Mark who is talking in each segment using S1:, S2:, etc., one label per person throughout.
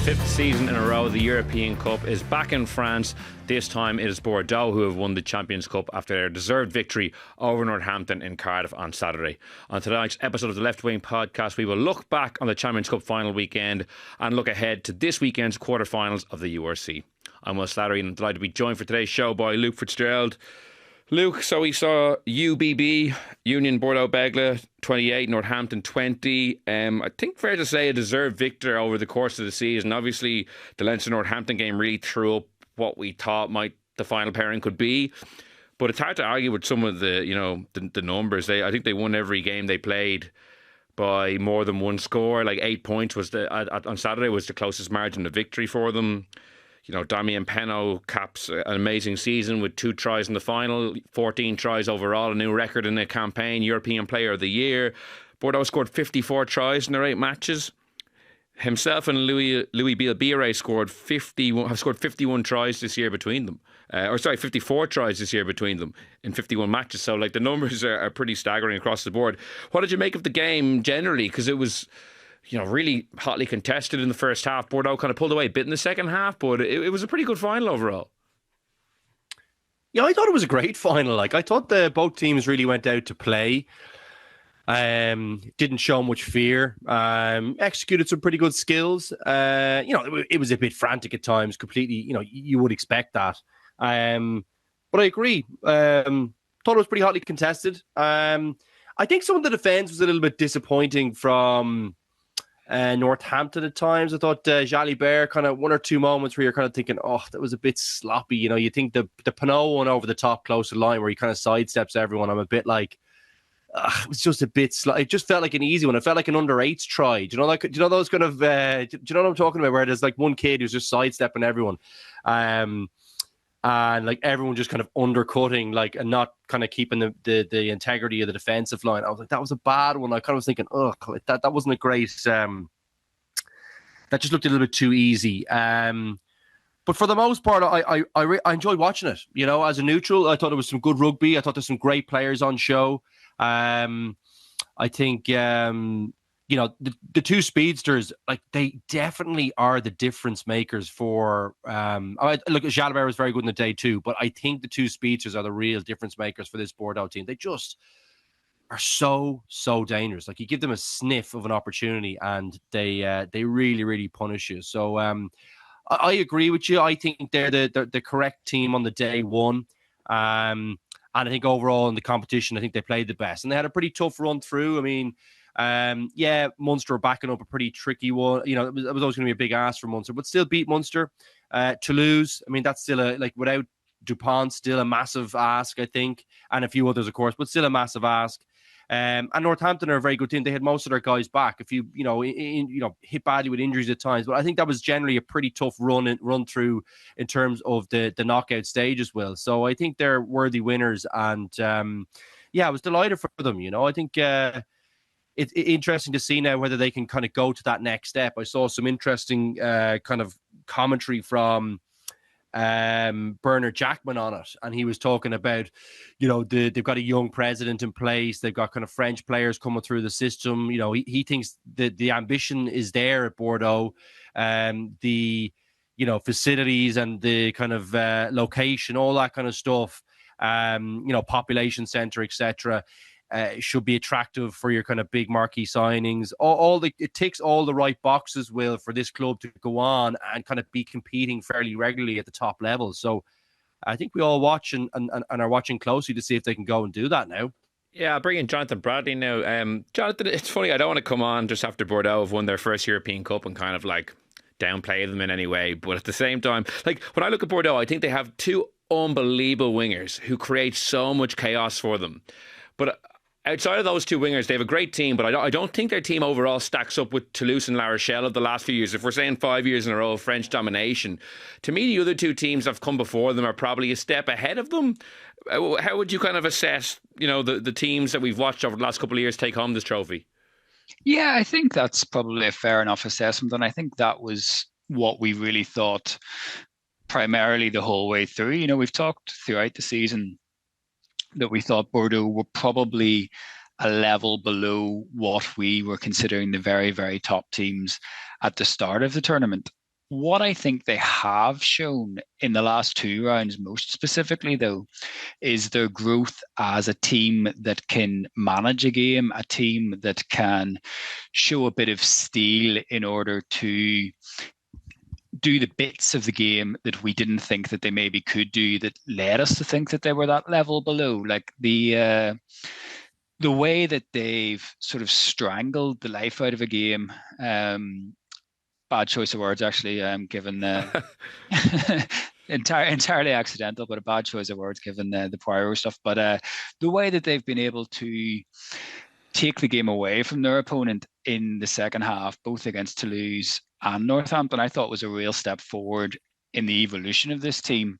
S1: fifth season in a row, the European Cup is back in France. This time it is Bordeaux who have won the Champions Cup after their deserved victory over Northampton in Cardiff on Saturday. On tonight's episode of the Left Wing podcast, we will look back on the Champions Cup final weekend and look ahead to this weekend's quarterfinals of the URC. I'm Will Slattery and I'm delighted to be joined for today's show by Luke Fitzgerald. Luke, so we saw UBB, Union Bordeaux-Bègles, 28, Northampton 20. I think fair to say a deserved victor over the course of the season. Obviously, the Leinster-Northampton game really threw up what we thought the final pairing could be. But it's hard to argue with some of the numbers. I think they won every game they played by more than one score. Like 8 points was on Saturday was the closest margin of victory for them. You know, Damien Penaud caps an amazing season with 2 tries in the final, 14 tries overall, a new record in the campaign, European Player of the Year. Bordeaux scored 54 tries in their 8 matches. Himself and Louis Bilbire have scored 51 tries this year between them. 54 tries this year between them in 51 matches. So, the numbers are pretty staggering across the board. What did you make of the game generally? Because it was, really hotly contested in the first half. Bordeaux kind of pulled away a bit in the second half, but it was a pretty good final overall.
S2: Yeah, I thought it was a great final. I thought both teams really went out to play. Didn't show much fear. Executed some pretty good skills. It was a bit frantic at times. Completely, you would expect that. But I agree. Thought it was pretty hotly contested. I think some of the defence was a little bit disappointing from Northampton at times. I thought Jalibert kind of 1 or 2 moments where you're kind of thinking, oh, that was a bit sloppy. You think the Penaud one over the top close to the line where he kind of sidesteps everyone. I'm a bit like, it was just a bit it just felt like an easy one. It felt like an under-8s try. Do you know those kind of, do you know what I'm talking about? Where there's one kid who's just sidestepping everyone. And everyone just kind of undercutting, and not kind of keeping the integrity of the defensive line. I was like, that was a bad one. I kind of was thinking, that wasn't a great. That just looked a little bit too easy. But for the most part, I enjoyed watching it. As a neutral, I thought it was some good rugby. I thought there's some great players on show. I think the 2 speedsters, they definitely are the difference makers for. Look, Jalibert was very good in the day too, but I think the 2 speedsters are the real difference makers for this Bordeaux team. They just are so dangerous. You give them a sniff of an opportunity, and they really, really punish you. So I agree with you. I think they're the correct team on the day one. And I think overall in the competition, I think they played the best, and they had a pretty tough run through. I mean. Munster were backing up a pretty tricky one. It was always going to be a big ask for Munster, but still beat Munster. Toulouse, I mean, that's still without Dupont, still a massive ask, I think, and a few others, of course, but still a massive ask. And Northampton are a very good team. They had most of their guys back. If you hit badly with injuries at times, but I think that was generally a pretty tough run through in terms of the knockout stage as well. So I think they're worthy winners, and I was delighted for them. I think. It's interesting to see now whether they can kind of go to that next step. I saw some interesting kind of commentary from Bernard Jackman on it, and he was talking about, they've got a young president in place. They've got kind of French players coming through the system. He thinks that the ambition is there at Bordeaux. The facilities and the kind of location, all that kind of stuff. Population center, etc. Should be attractive for your kind of big marquee signings. It ticks all the right boxes, Will, for this club to go on and kind of be competing fairly regularly at the top level. So I think we all watch and are watching closely to see if they can go and do that now.
S1: Yeah, I'll bring in Jonathan Bradley now. Jonathan, it's funny, I don't want to come on just after Bordeaux have won their first European Cup and kind of downplay them in any way. But at the same time, when I look at Bordeaux, I think they have 2 unbelievable wingers who create so much chaos for them. But outside of those 2 wingers, they have a great team, but I don't think their team overall stacks up with Toulouse and La Rochelle of the last few years. If we're saying 5 years in a row of French domination, to me, the other 2 teams that have come before them are probably a step ahead of them. How would you kind of assess, the teams that we've watched over the last couple of years take home this trophy?
S3: Yeah, I think that's probably a fair enough assessment, and I think that was what we really thought primarily the whole way through. We've talked throughout the season that we thought Bordeaux were probably a level below what we were considering the very, very top teams at the start of the tournament. What I think they have shown in the last two rounds, most specifically, though, is their growth as a team that can manage a game, a team that can show a bit of steel in order to do the bits of the game that we didn't think that they maybe could do, that led us to think that they were that level below. Like the way that they've sort of strangled the life out of a game. Bad choice of words, actually, given entirely accidental, but a bad choice of words given the Poirot stuff. But the way that they've been able to take the game away from their opponent in the second half, both against Toulouse and Northampton, I thought was a real step forward in the evolution of this team.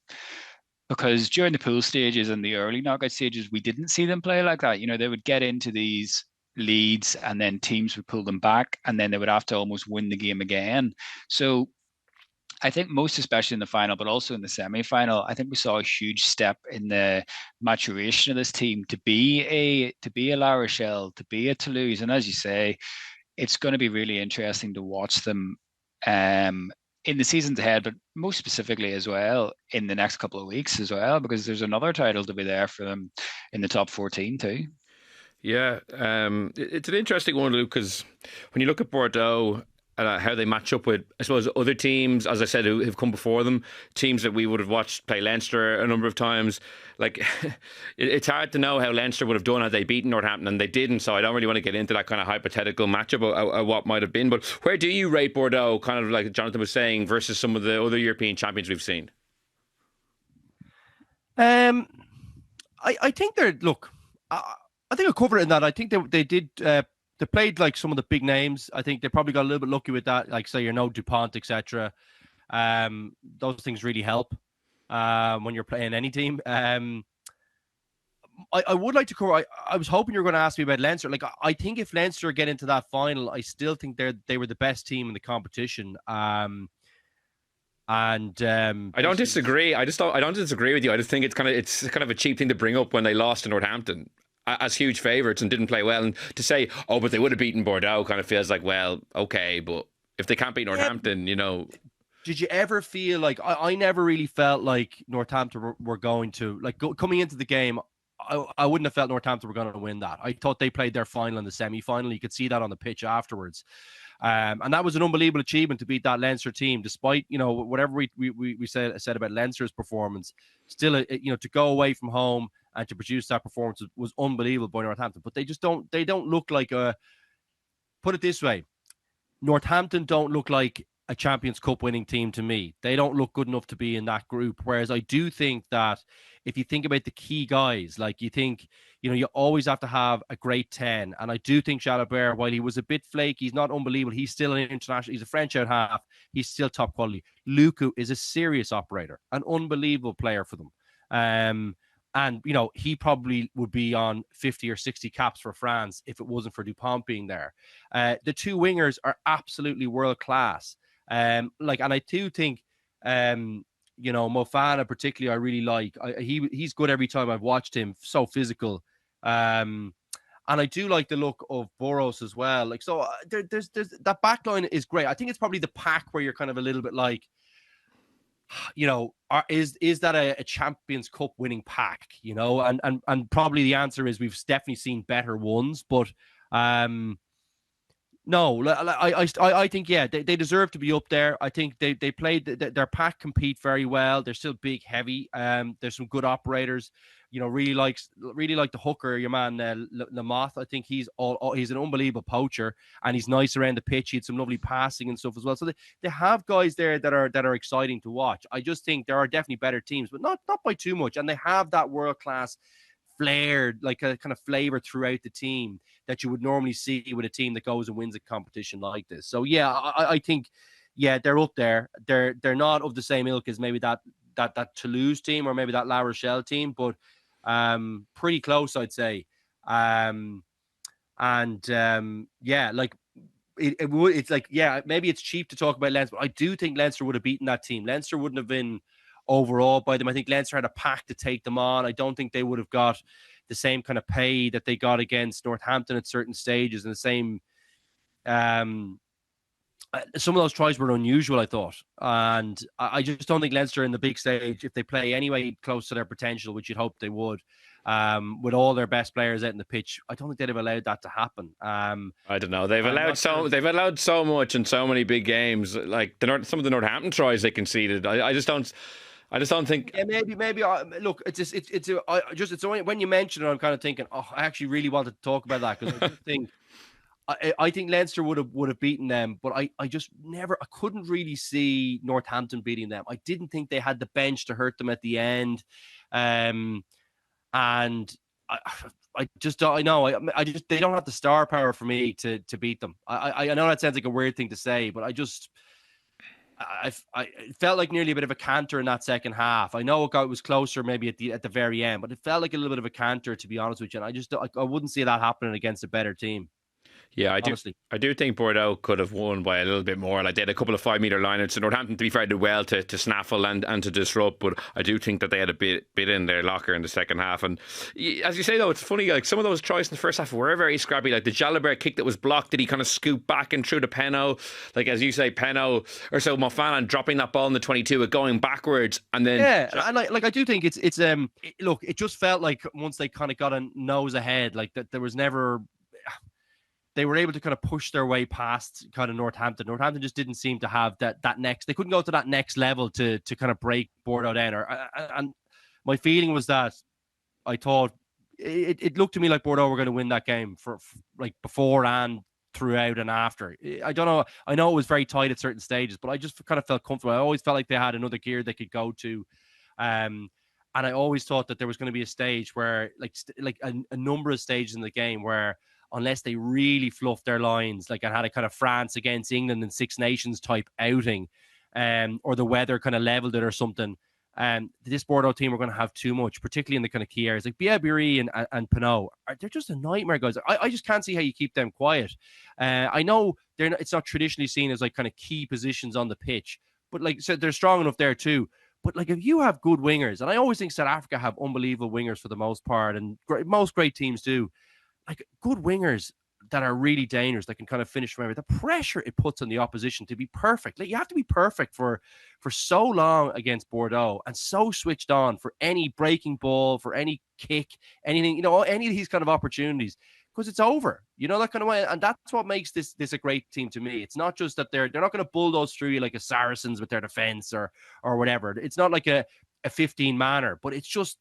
S3: Because during the pool stages and the early knockout stages, we didn't see them play like that. You know, they would get into these leads and then teams would pull them back and then they would have to almost win the game again. So I think most especially in the final, but also in the semi-final, I think we saw a huge step in the maturation of this team to be a La Rochelle, to be a Toulouse. And as you say, it's going to be really interesting to watch them in the seasons ahead, but most specifically as well in the next couple of weeks as well, because there's another title to be there for them in the top 14 too.
S1: Yeah, it's an interesting one, Luke, because when you look at Bordeaux, how they match up with, I suppose, other teams, as I said, who have come before them, teams that we would have watched play Leinster a number of times. Like, it's hard to know how Leinster would have done had they beaten Northampton, and they didn't, so I don't really want to get into that kind of hypothetical matchup of what might have been. But where do you rate Bordeaux, kind of like Jonathan was saying, versus some of the other European champions we've seen?
S2: I think they're, look, I think I covered it in that. I think they did... they played like some of the big names. I think they probably got a little bit lucky with that. Like, say, DuPont, etc. Those things really help when you're playing any team. I would like to cover. I was hoping you were going to ask me about Leinster. Like, I think if Leinster get into that final, I still think they were the best team in the competition. I
S1: don't disagree. I don't disagree with you. I just think it's kind of a cheap thing to bring up when they lost to Northampton as huge favourites and didn't play well, and to say, oh, but they would have beaten Bordeaux, kind of feels like, well, okay, but if they can't beat Northampton,
S2: Did you ever feel like, I never really felt like Northampton were going to, like, coming into the game, I wouldn't have felt Northampton were going to win that. I thought they played their final in the semi-final. You could see that on the pitch afterwards. And that was an unbelievable achievement to beat that Leinster team, despite, whatever we said about Leinster's performance. Still, to go away from home and to produce that performance was unbelievable by Northampton. But they don't look like put it this way, Northampton don't look like a Champions Cup winning team to me. They don't look good enough to be in that group. Whereas I do think that if you think about the key guys, like you think, you always have to have a great 10. And I do think Jalabert, while he was a bit flaky, he's not unbelievable. He's still an international. He's a French out half. He's still top quality. Luku is a serious operator, an unbelievable player for them. And, he probably would be on 50 or 60 caps for France if it wasn't for Dupont being there. The two wingers are absolutely world class. And I do think, Mofana particularly, I really like. He's good every time I've watched him. So physical. And I do like the look of Boros as well. Like, so there's that back line is great. I think it's probably the pack where you're kind of a little bit like, is that a Champions Cup winning pack? And probably the answer is we've definitely seen better ones, but no, I think, yeah, they deserve to be up there. I think they played their pack compete very well. They're still big, heavy. There's some good operators. Really like the hooker, your man Lamoth. I think he's an unbelievable poacher, and he's nice around the pitch. He had some lovely passing and stuff as well. So they have guys there that are exciting to watch. I just think there are definitely better teams, but not by too much. And they have that world class flair, like a kind of flavor throughout the team that you would normally see with a team that goes and wins a competition like this. So yeah, I think, yeah, they're up there. They're not of the same ilk as maybe that Toulouse team or maybe that La Rochelle team, but pretty close, I'd say. Yeah, like it's like, yeah, maybe it's cheap to talk about Leinster, but I do think Leinster would have beaten that team. Leinster wouldn't have been overawed by them. I think Leinster had a pack to take them on. I don't think they would have got the same kind of pay that they got against Northampton at certain stages, and the same some of those tries were unusual, I thought. And I just don't think Leinster in the big stage, if they play anyway close to their potential, which you'd hope they would, with all their best players out in the pitch, I don't think they'd have allowed that to happen.
S1: I don't know. They've allowed so much in so many big games. Like some of the Northampton tries they conceded. I just don't think.
S2: Yeah, maybe. Look, it's only when you mention it, I'm kind of thinking, oh, I actually really wanted to talk about that because I think. I think Leinster would have beaten them, but I couldn't really see Northampton beating them. I didn't think they had the bench to hurt them at the end, and I just don't. I know. I just they don't have the star power for me to beat them. I know that sounds like a weird thing to say, but I felt like nearly a bit of a canter in that second half. I know it was closer maybe at the very end, but it felt like a little bit of a canter, to be honest with you. And I wouldn't see that happening against a better team.
S1: Yeah,
S2: honestly.
S1: I do think Bordeaux could have won by a little bit more. Like they had a couple of 5-metre lineouts. So Northampton, to be fair, did well to snaffle and to disrupt, but I do think that they had a bit in their locker in the second half. And as you say, though, it's funny, like some of those tries in the first half were very scrappy. Like the Jalabert kick that was blocked, did he kind of scoop back and through to Penno? Like, as you say, Penno, or so Mofanan dropping that ball in the 22, it going backwards, and then...
S2: Yeah, and I do think look, it just felt like once they kind of got a nose ahead, like that there was never... They were able to kind of push their way past kind of Northampton. Northampton just didn't seem to have that next. They couldn't go to that next level to kind of break Bordeaux down. And my feeling was that I thought it looked to me like Bordeaux were going to win that game for like before and throughout and after. I don't know. I know it was very tight at certain stages, but I just kind of felt comfortable. I always felt like they had another gear they could go to. And I always thought that there was going to be a stage where like a number of stages in the game where, unless they really fluffed their lines, like I had a kind of France against England and Six Nations type outing, or the weather kind of leveled it or something, this Bordeaux team are going to have too much, particularly in the kind of key areas. Like Biabiri and Pinot, they're just a nightmare, guys. I just can't see how you keep them quiet. I know it's not traditionally seen as like kind of key positions on the pitch, but like so they're strong enough there too. But like if you have good wingers, and I always think South Africa have unbelievable wingers for the most part, and most great teams do, like good wingers that are really dangerous, that can kind of finish from everywhere. The pressure it puts on the opposition to be perfect. Like you have to be perfect for so long against Bordeaux and so switched on for any breaking ball, for any kick, anything, any of these kind of opportunities, because it's over, that kind of way. And that's what makes this a great team to me. It's not just that they're not going to bulldoze through you like a Saracens with their defense or whatever. It's not like a 15-manner, but it's just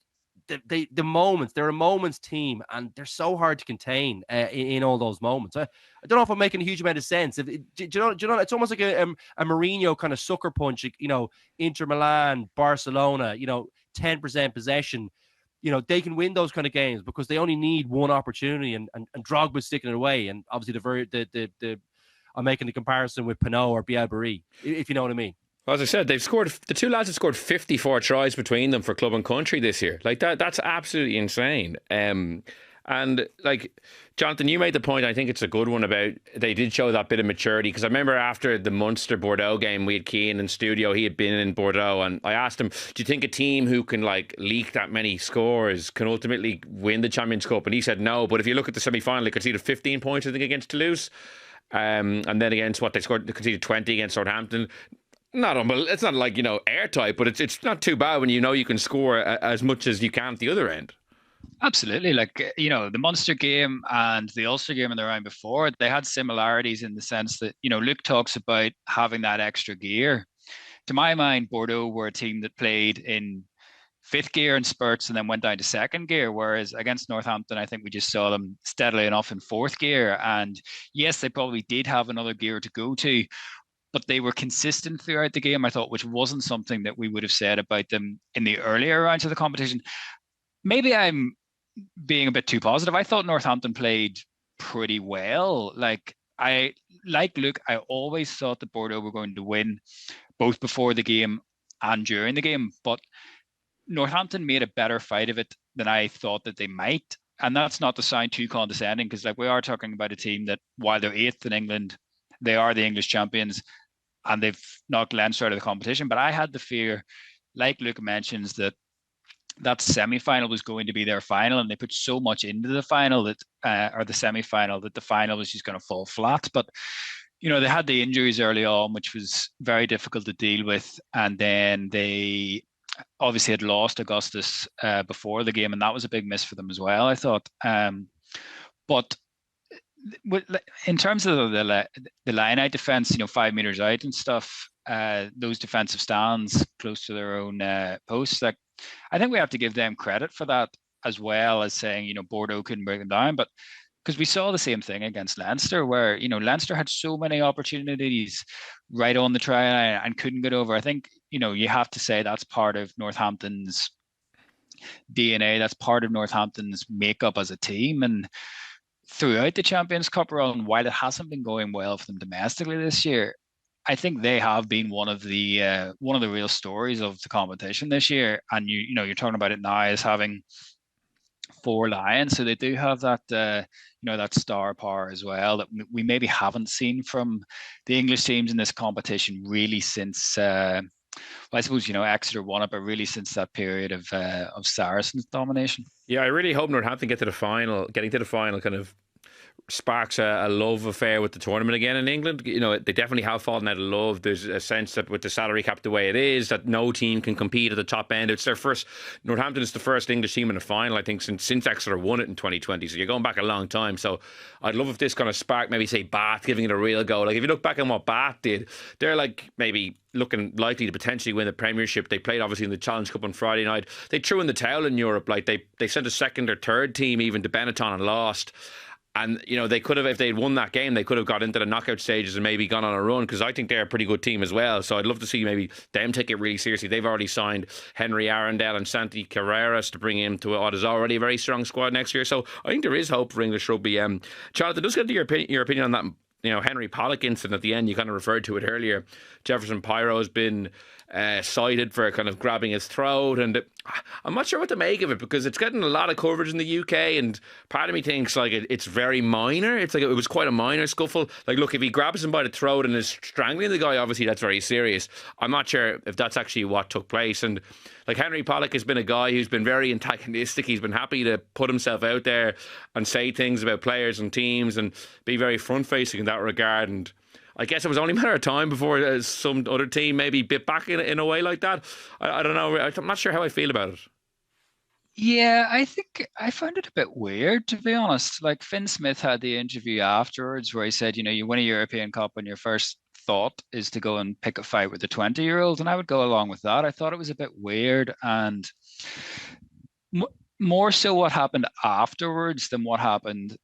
S2: the moments. They're a moments team, and they're so hard to contain in all those moments. I don't know if I'm making a huge amount of sense. Do you know? It's almost like a Mourinho kind of sucker punch. Inter Milan, Barcelona. 10% possession. They can win those kind of games because they only need one opportunity, and Drogba's sticking it away. And obviously the I'm making the comparison with Pinot or Biabiri, if you know what I mean.
S1: As I said, the two lads have scored 54 tries between them for club and country this year. Like that's absolutely insane. And like, Jonathan, you made the point, I think it's a good one, about they did show that bit of maturity, because I remember after the Munster Bordeaux game, we had Keane in studio, he had been in Bordeaux, and I asked him, do you think a team who can like leak that many scores can ultimately win the Champions Cup? And he said no, but if you look at the semi-final, they conceded 15 points I think against Toulouse, and then against they conceded 20 against Northampton. It's not like, airtight, but it's not too bad when you can score as much as you can at the other end.
S3: Absolutely. Like, the Munster game and the Ulster game in the round before, they had similarities in the sense that, Luke talks about having that extra gear. To my mind, Bordeaux were a team that played in fifth gear in spurts and then went down to second gear, whereas against Northampton, I think we just saw them steadily enough in fourth gear. And yes, they probably did have another gear to go to, but they were consistent throughout the game, I thought, which wasn't something that we would have said about them in the earlier rounds of the competition. Maybe I'm being a bit too positive. I thought Northampton played pretty well. Like Luke, I always thought that Bordeaux were going to win both before the game and during the game, but Northampton made a better fight of it than I thought that they might. And that's not to sound too condescending, because like we are talking about a team that, while they're eighth in England, they are the English champions, and they've knocked Leinster out of the competition. But I had the fear, like Luke mentions, that semi-final was going to be their final, and they put so much into the final or the semi-final, that the final was just going to fall flat. But they had the injuries early on, which was very difficult to deal with. And then they obviously had lost Augustus before the game, and that was a big miss for them as well, I thought. But in terms of the line out defense, 5 meters out and stuff, those defensive stands close to their own posts, like I think we have to give them credit for that, as well as saying, Bordeaux couldn't break them down. But because we saw the same thing against Leinster, where Leinster had so many opportunities right on the try line and couldn't get over. I think you have to say that's part of Northampton's DNA. That's part of Northampton's makeup as a team. And throughout the Champions Cup run, while it hasn't been going well for them domestically this year, I think they have been one of the real stories of the competition this year. And you're talking about it now as having 4 Lions, so they do have that that star power as well that we maybe haven't seen from the English teams in this competition really since I suppose Exeter won it, but really since that period of Saracens domination.
S1: Yeah, I really hope Northampton get to the final. Getting to the final kind of sparks a love affair with the tournament again in England. They definitely have fallen out of love. There's a sense that with the salary cap the way it is, that no team can compete at the top end. It's their first. Northampton is the first English team in a final, I think, since Exeter won it in 2020. So you're going back a long time. So I'd love if this kind of spark, maybe say Bath giving it a real go. Like if you look back on what Bath did, they're like maybe looking likely to potentially win the Premiership. They played obviously in the Challenge Cup on Friday night. They threw in the towel in Europe. Like they sent a second or third team even to Benetton and lost. And, they could have, if they'd won that game, they could have got into the knockout stages and maybe gone on a run, because I think they're a pretty good team as well. So I'd love to see maybe them take it really seriously. They've already signed Henry Arundel and Santi Carreras to bring him to what is already a very strong squad next year. So I think there is hope for English rugby. Jonathan, just get to your opinion on that. Henry Pollock incident at the end, you kind of referred to it earlier. Jefferson Pyro has been cited for kind of grabbing his throat, and I'm not sure what to make of it, because it's getting a lot of coverage in the UK, and part of me thinks like it's very minor. It's like it was quite a minor scuffle. Like, look, if he grabs him by the throat and is strangling the guy, obviously that's very serious. I'm not sure if that's actually what took place. And like, Henry Pollock has been a guy who's been very antagonistic. He's been happy to put himself out there and say things about players and teams and be very front-facing in that regard. And I guess it was only a matter of time before some other team maybe bit back in a way like that. I don't know. I'm not sure how I feel about it.
S3: Yeah, I think I found it a bit weird, to be honest. Like, Finn Smith had the interview afterwards where he said, you win a European Cup and your first thought is to go and pick a fight with a 20-year-old. And I would go along with that. I thought it was a bit weird, and more so what happened afterwards than what happened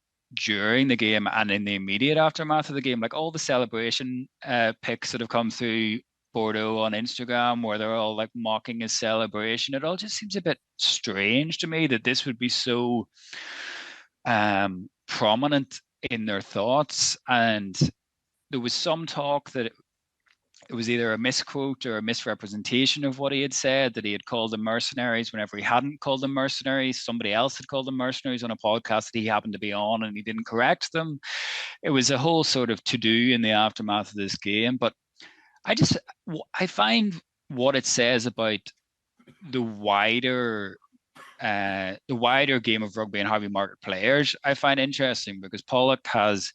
S3: during the game and in the immediate aftermath of the game. Like, all the celebration pics that have come through Bordeaux on Instagram where they're all like mocking his celebration, it all just seems a bit strange to me that this would be so prominent in their thoughts. And there was some talk that it was either a misquote or a misrepresentation of what he had said, that he had called them mercenaries whenever he hadn't called them mercenaries. Somebody else had called them mercenaries on a podcast that he happened to be on, and he didn't correct them. It was a whole sort of to-do in the aftermath of this game. But I find what it says about the wider game of rugby and how we market players, I find interesting, because Pollock has,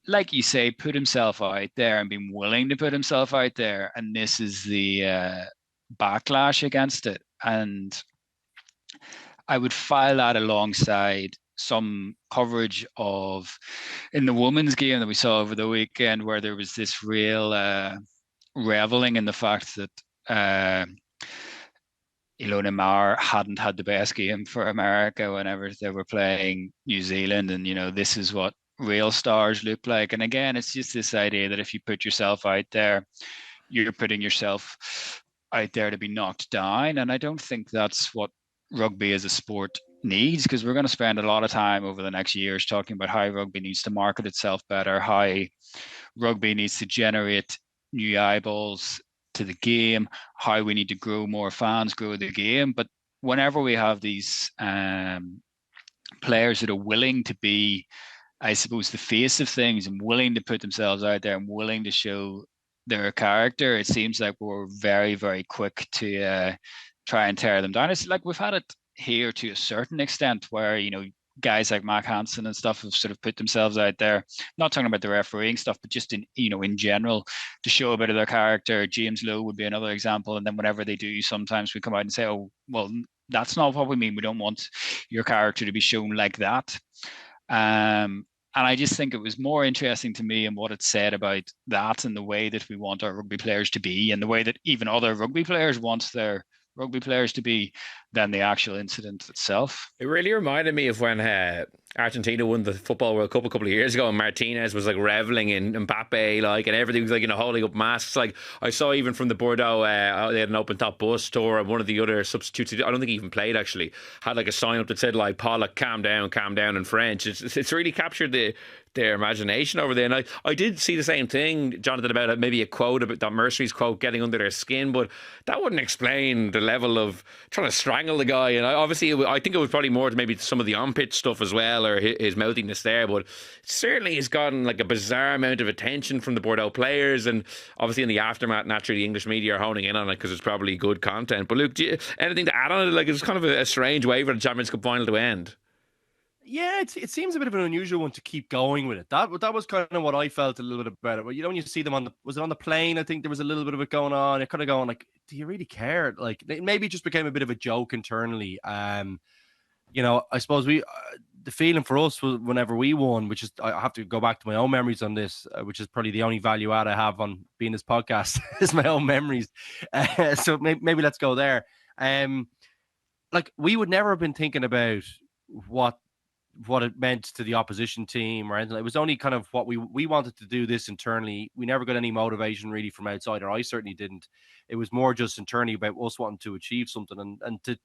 S3: like you say, put himself out there and been willing to put himself out there, and this is the backlash against it. And I would file that alongside some coverage of in the women's game that we saw over the weekend, where there was this real reveling in the fact that Ilona Maher hadn't had the best game for America whenever they were playing New Zealand, and this is what real stars look like. And again, it's just this idea that if you put yourself out there, you're putting yourself out there to be knocked down. And I don't think that's what rugby as a sport needs, because we're going to spend a lot of time over the next years talking about how rugby needs to market itself better, how rugby needs to generate new eyeballs to the game, how we need to grow more fans, grow the game. But whenever we have these players that are willing to be, I suppose, the face of things and willing to put themselves out there and willing to show their character, it seems like we're very, very quick to try and tear them down. It's like we've had it here to a certain extent where, guys like Mark Hansen and stuff have sort of put themselves out there. Not talking about the refereeing stuff, but just in general, to show a bit of their character. James Lowe would be another example. And then whenever they do, sometimes we come out and say, "Oh, well, that's not what we mean. We don't want your character to be shown like that." And I just think it was more interesting to me in what it said about that and the way that we want our rugby players to be, and the way that even other rugby players want their rugby players to be, than the actual incident itself.
S1: It really reminded me of when Argentina won the Football World Cup a couple of years ago, and Martinez was like reveling in Mbappe, like, and everything was like, holding up masks. Like, I saw even from the Bordeaux, they had an open top bus tour, and one of the other substitutes, I don't think he even played actually, had like a sign up that said like, "Pollock, calm down" in French. It's really captured their imagination over there. And I did see the same thing, Jonathan, about maybe a quote about that Mercy's quote getting under their skin, but that wouldn't explain the level of trying to strangle the guy. And I think it was probably more to maybe some of the on-pitch stuff as well, or his mouthiness there, but certainly has gotten like a bizarre amount of attention from the Bordeaux players, and obviously in the aftermath, naturally the English media are honing in on it because it's probably good content. But Luke, anything to add on it? Like, it's kind of a strange way for the Champions Cup final to end.
S2: Yeah, it seems a bit of an unusual one to keep going with it. That was kind of what I felt a little bit about it. But when you see them was it on the plane? I think there was a little bit of it going on. You're kind of going like, do you really care? Like, maybe it just became a bit of a joke internally. I suppose the feeling for us was whenever we won, which is, I have to go back to my own memories on this, which is probably the only value add I have on being this podcast is my own memories. So maybe let's go there. Like, we would never have been thinking about what it meant to the opposition team or anything. It was only kind of what we wanted to do this internally. We never got any motivation really from outside, or I certainly didn't. It was more just internally about us wanting to achieve something. And to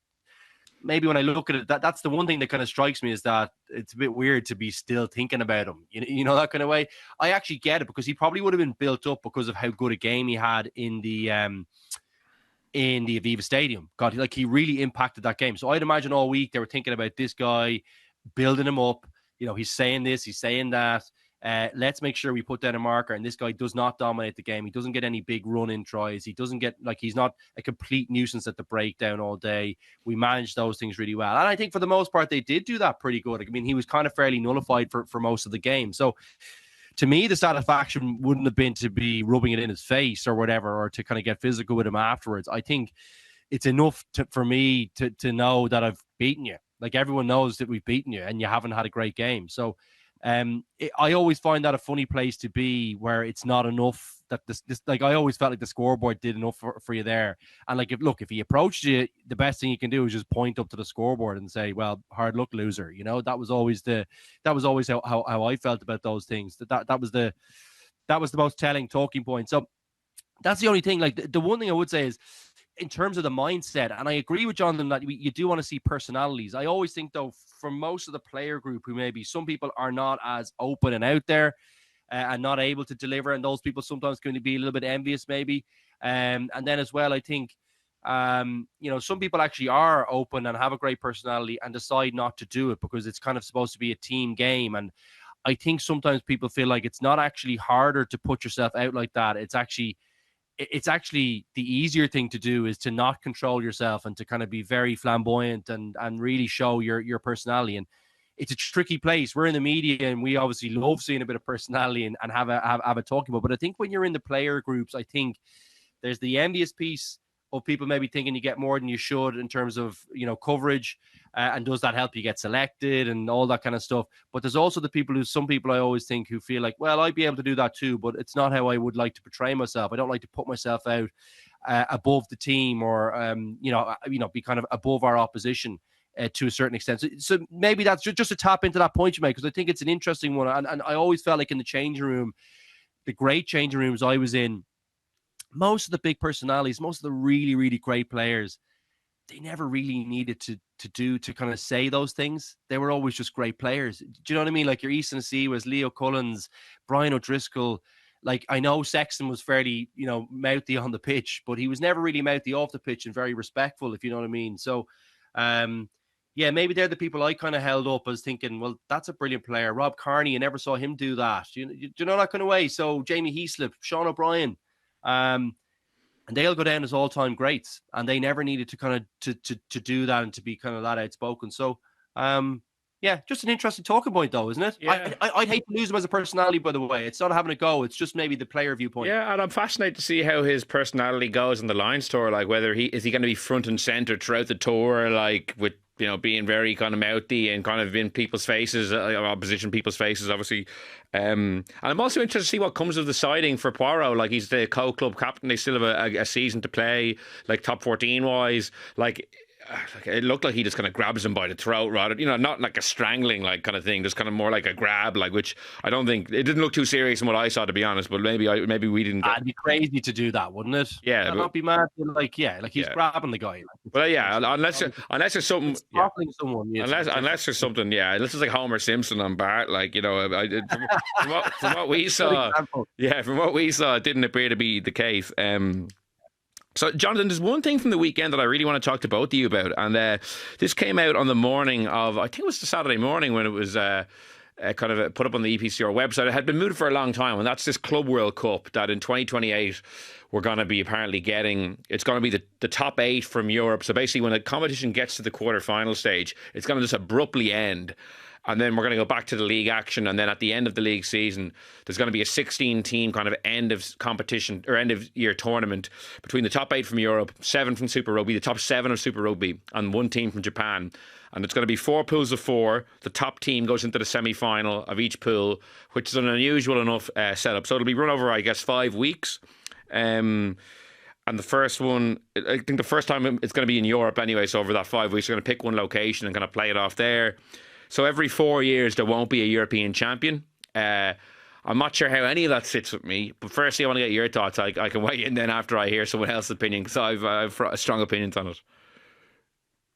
S2: maybe when I look at it, that's the one thing that kind of strikes me, is that it's a bit weird to be still thinking about him. You know, that kind of way. I actually get it, because he probably would have been built up because of how good a game he had in the Aviva Stadium. God, like, he really impacted that game. So I'd imagine all week they were thinking about this guy, building him up. He's saying this, he's saying that. Let's make sure we put down a marker, and this guy does not dominate the game. He doesn't get any big run-in tries. He doesn't get, like, he's not a complete nuisance at the breakdown all day. We managed those things really well. And I think for the most part, they did do that pretty good. I mean, he was kind of fairly nullified for most of the game. So to me, the satisfaction wouldn't have been to be rubbing it in his face or whatever, or to kind of get physical with him afterwards. I think it's enough for me to know that I've beaten you. Like, everyone knows that we've beaten you and you haven't had a great game. So I always find that a funny place to be, where it's not enough that this like, I always felt like the scoreboard did enough for you there. And like, if he approached you, the best thing you can do is just point up to the scoreboard and say, "Well, hard luck, loser." That was always how I felt about those things. That was the most telling talking point. So that's the only thing. Like, the one thing I would say is, in terms of the mindset, and I agree with Jonathan that you do want to see personalities. I always think, though, for most of the player group, who maybe some people are not as open and out there and not able to deliver, and those people sometimes going to be a little bit envious maybe. And then as well, I think, some people actually are open and have a great personality and decide not to do it because it's kind of supposed to be a team game. And I think sometimes people feel like it's not actually harder to put yourself out like that. It's actually the easier thing to do, is to not control yourself and to kind of be very flamboyant and really show your personality. And it's a tricky place. We're in the media, and we obviously love seeing a bit of personality and have a talking about. But I think when you're in the player groups, I think there's the envious piece of people maybe thinking you get more than you should in terms of, coverage, and does that help you get selected and all that kind of stuff. But there's also some people I always think who feel like, well, I'd be able to do that too, but it's not how I would like to portray myself. I don't like to put myself out above the team, or be kind of above our opposition to a certain extent. So maybe that's just to tap into that point you make, because I think it's an interesting one. And I always felt like in the changing room, the great changing rooms I was in, most of the big personalities, most of the really, really great players, they never really needed to kind of say those things. They were always just great players. Do you know what I mean? Like, your Easton C was Leo Cullins, Brian O'Driscoll. Like, I know Sexton was fairly, mouthy on the pitch, but he was never really mouthy off the pitch and very respectful, if you know what I mean. So, maybe they're the people I kind of held up as thinking, well, that's a brilliant player. Rob Kearney, you never saw him do that. You know, that kind of way. So Jamie Heaslip, Sean O'Brien, and they'll go down as all-time greats, and they never needed to kind of to do that and to be kind of that outspoken. So Yeah, just an interesting talking point, though, isn't it?
S1: Yeah.
S2: I'd hate to lose him as a personality, by the way. It's not having a go. It's just maybe the player viewpoint.
S1: Yeah, and I'm fascinated to see how his personality goes in the Lions tour. Like, whether he going to be front and center throughout the tour, like with being very kind of mouthy and kind of in people's faces, opposition people's faces, obviously. And I'm also interested to see what comes of the siding for Poirot. Like, he's the co-club captain. They still have a season to play, like top 14 wise. Like, it looked like he just kind of grabs him by the throat, rather, not like a strangling like kind of thing, just kind of more like a grab, like, which I don't think it didn't look too serious in what I saw, to be honest. But maybe we didn't.
S2: It'd be crazy to do that, wouldn't it?
S1: Yeah,
S2: I'd not be mad. Like he's grabbing the guy.
S1: Well, yeah, unless there's something,
S2: someone,
S1: unless there's something, this is like Homer Simpson on Bart, like from what we saw, from what we saw, it didn't appear to be the case. So, Jonathan, there's one thing from the weekend that I really want to talk to both of you about, and this came out on the morning of, I think it was the Saturday morning, when it was kind of put up on the EPCR website. It had been moved for a long time, and that's this Club World Cup that in 2028 we're going to be apparently getting. It's going to be the top 8 from Europe. So basically, when the competition gets to the quarterfinal stage, it's going to just abruptly end. And then we're going to go back to the league action. And then at the end of the league season, there's going to be a 16-team kind of end of competition or end of year tournament between the top 8 from Europe, 7 from Super Rugby, the top 7 of Super Rugby, and 1 team from Japan. And it's going to be 4 pools of 4. The top team goes into the semi-final of each pool, which is an unusual enough setup. So it'll be run over, I guess, 5 weeks. And the first one, I think the first time it's going to be in Europe anyway. So over that 5 weeks, we're going to pick one location and kind of play it off there. So every 4 years, there won't be a European champion. I'm not sure how any of that sits with me. But firstly, I want to get your thoughts. I can weigh in then after I hear someone else's opinion, because I've strong opinions on it.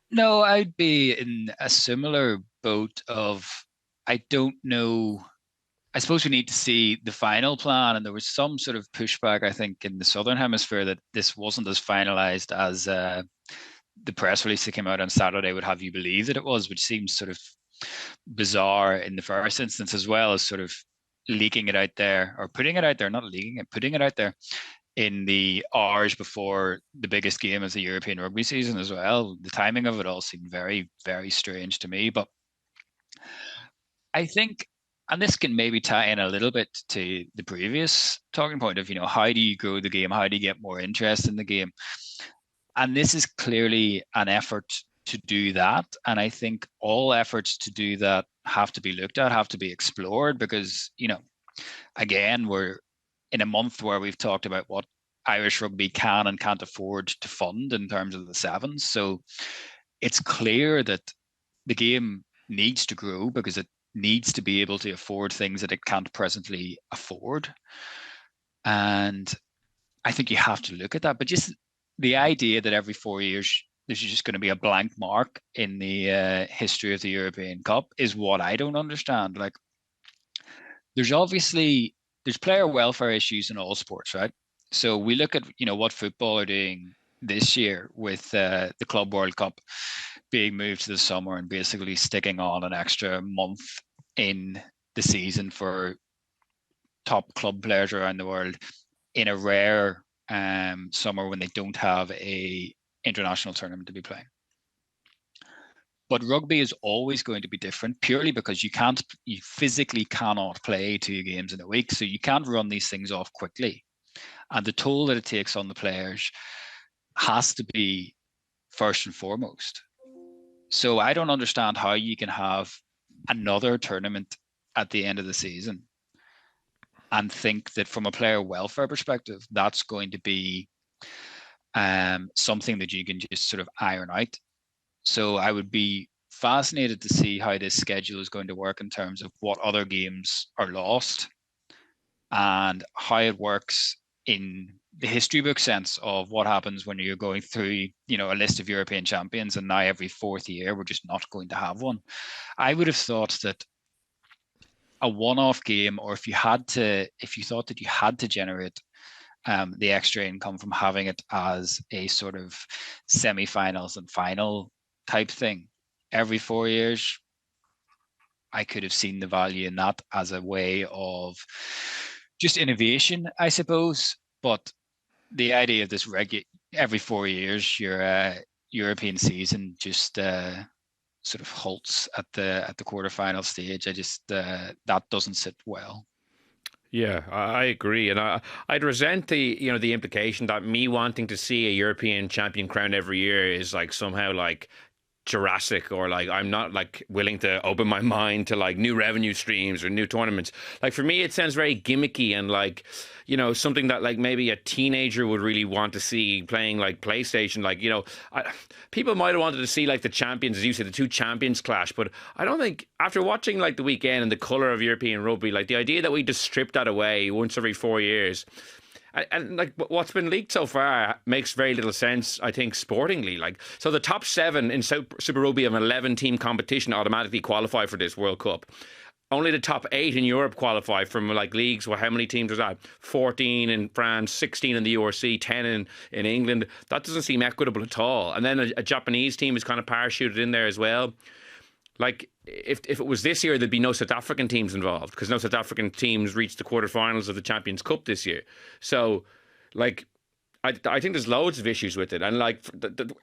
S3: No, I'd be in a similar boat of, I don't know. I suppose we need to see the final plan. And there was some sort of pushback, I think, in the Southern Hemisphere that this wasn't as finalised as the press release that came out on Saturday would have you believe that it was, which seems sort of bizarre in the first instance, as well as sort of leaking it out there, or putting it out there, not leaking it, putting it out there in the hours before the biggest game of the European rugby season as well. The timing of it all seemed very, very strange to me. But I think, and this can maybe tie in a little bit to the previous talking point of, how do you grow the game? How do you get more interest in the game? And this is clearly an effort to do that. And I think all efforts to do that have to be looked at, have to be explored, because, again, we're in a month where we've talked about what Irish rugby can and can't afford to fund in terms of the sevens. So it's clear that the game needs to grow, because it needs to be able to afford things that it can't presently afford. And I think you have to look at that. But just the idea that every 4 years there's just going to be a blank mark in the history of the European Cup is what I don't understand. Like, there's player welfare issues in all sports, right? So we look at what football are doing this year with the Club World Cup being moved to the summer and basically sticking on an extra month in the season for top club players around the world in a rare summer when they don't have a international tournament to be playing. But rugby is always going to be different, purely because you physically cannot play 2 games in a week. So you can't run these things off quickly. And the toll that it takes on the players has to be first and foremost. So I don't understand how you can have another tournament at the end of the season and think that from a player welfare perspective, that's going to be something that you can just sort of iron out. So I would be fascinated to see how this schedule is going to work in terms of what other games are lost and how it works in the history book sense of what happens when you're going through, a list of European champions, and now every 4th year we're just not going to have one. I would have thought that a one-off game, or if you thought that you had to generate the extra income from having it as a sort of semi-finals and final type thing every 4 years, I could have seen the value in that as a way of just innovation, I suppose. But the idea of this every 4 years, your European season just sort of halts at the quarterfinal stage. I just that doesn't sit well.
S1: Yeah, I agree, and I'd resent the implication that me wanting to see a European champion crowned every year is like somehow like Jurassic, or like I'm not like willing to open my mind to like new revenue streams or new tournaments. Like for me, it sounds very gimmicky and like, something that like maybe a teenager would really want to see playing like PlayStation. Like, people might have wanted to see like the champions, as you said, the two champions clash. But I don't think after watching like the weekend and the colour of European rugby, like the idea that we just strip that away once every 4 years. And like what's been leaked so far makes very little sense, I think, sportingly. Like, so the top 7 in Super Rugby of an 11-team competition automatically qualify for this World Cup. Only the top 8 in Europe qualify from like leagues. Well, how many teams was that? 14 in France, 16 in the URC, 10 in England. That doesn't seem equitable at all. And then a Japanese team is kind of parachuted in there as well. Like, if it was this year, there'd be no South African teams involved because no South African teams reached the quarterfinals of the Champions Cup this year. So, like, I think there's loads of issues with it, and like